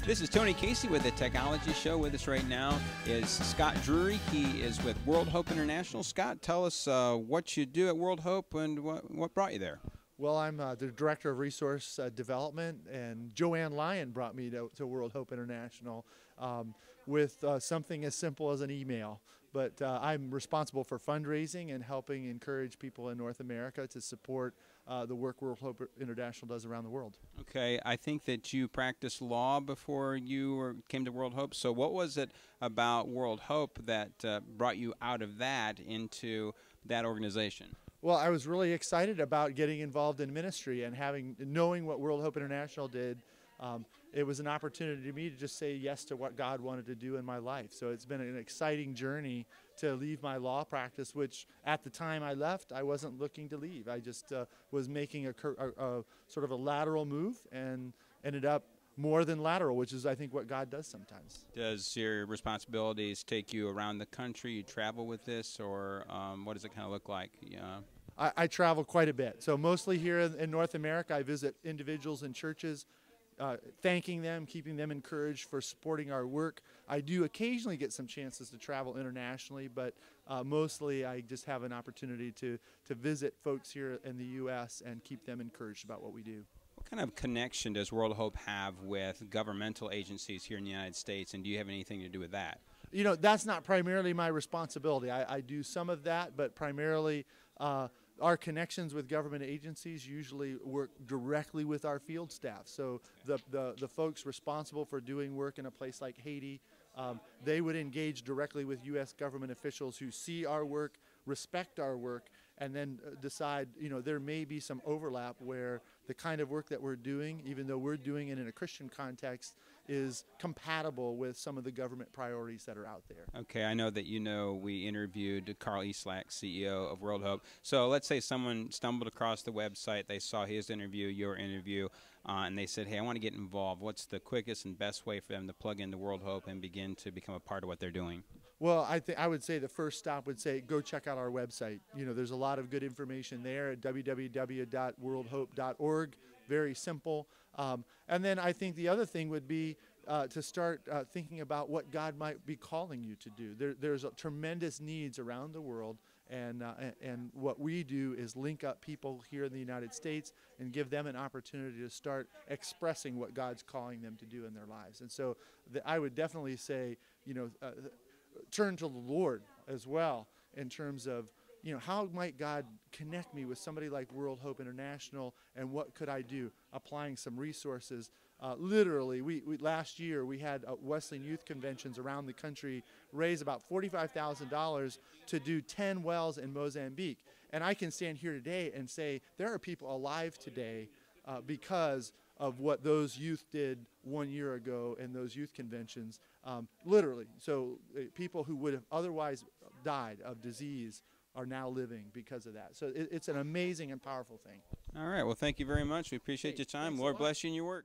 This is Tony Casey with the Techology Show. With us right now is Scott Drury. He is with World Hope International. Scott, tell us what you do at World Hope and what brought you there. Well, I'm the Director of Resource Development, and Joanne Lyon brought me to World Hope International with something as simple as an email. But I'm responsible for fundraising and helping encourage people in North America to support the work World Hope International does around the world. Okay, I think that you practiced law before you came to World Hope. So what was it about World Hope that brought you out of that into that organization? Well, I was really excited about getting involved in ministry and knowing what World Hope International did. It was an opportunity to me to just say yes to what God wanted to do in my life. So it's been an exciting journey to leave my law practice, which at the time I left, I wasn't looking to leave. I just was making a sort of a lateral move and ended up more than lateral, which is, I think, what God does sometimes. Does your responsibilities take you around the country? You travel with this, or what does it kind of look like? I travel quite a bit. So mostly here in North America, I visit individuals and churches, thanking them, keeping them encouraged for supporting our work. I do occasionally get some chances to travel internationally, but mostly I just have an opportunity to visit folks here in the U.S. and keep them encouraged about what we do. What kind of connection does World Hope have with governmental agencies here in the United States, and do you have anything to do with that? You know, that's not primarily my responsibility. I do some of that, but primarily our connections with government agencies usually work directly with our field staff. So the folks responsible for doing work in a place like Haiti, they would engage directly with U.S. government officials who see our work, respect our work, and then decide, you know, there may be some overlap where the kind of work that we're doing, even though we're doing it in a Christian context, is compatible with some of the government priorities that are out there. Okay, I know that we interviewed Carl Eslack, CEO of World Hope. So let's say someone stumbled across the website, they saw his interview, your interview, and they said, hey, I want to get involved. What's the quickest and best way for them to plug into World Hope and begin to become a part of what they're doing? Well, I would say the first stop would say go check out our website. You know, there's a lot of good information there at www.worldhope.org. Very simple. And then I think the other thing would be to start thinking about what God might be calling you to do. There's tremendous needs around the world, and what we do is link up people here in the United States and give them an opportunity to start expressing what God's calling them to do in their lives. And so I would definitely say, you know, turn to the Lord as well in terms of, you know, how might God connect me with somebody like World Hope International, and what could I do? Applying some resources. Literally, last year we had Wesleyan youth conventions around the country raise about $45,000 to do 10 wells in Mozambique. And I can stand here today and say there are people alive today because of what those youth did 1 year ago in those youth conventions, literally. So people who would have otherwise died of disease are now living because of that. So it's an amazing and powerful thing. All right. Well, thank you very much. We appreciate your time. Lord bless you in your work.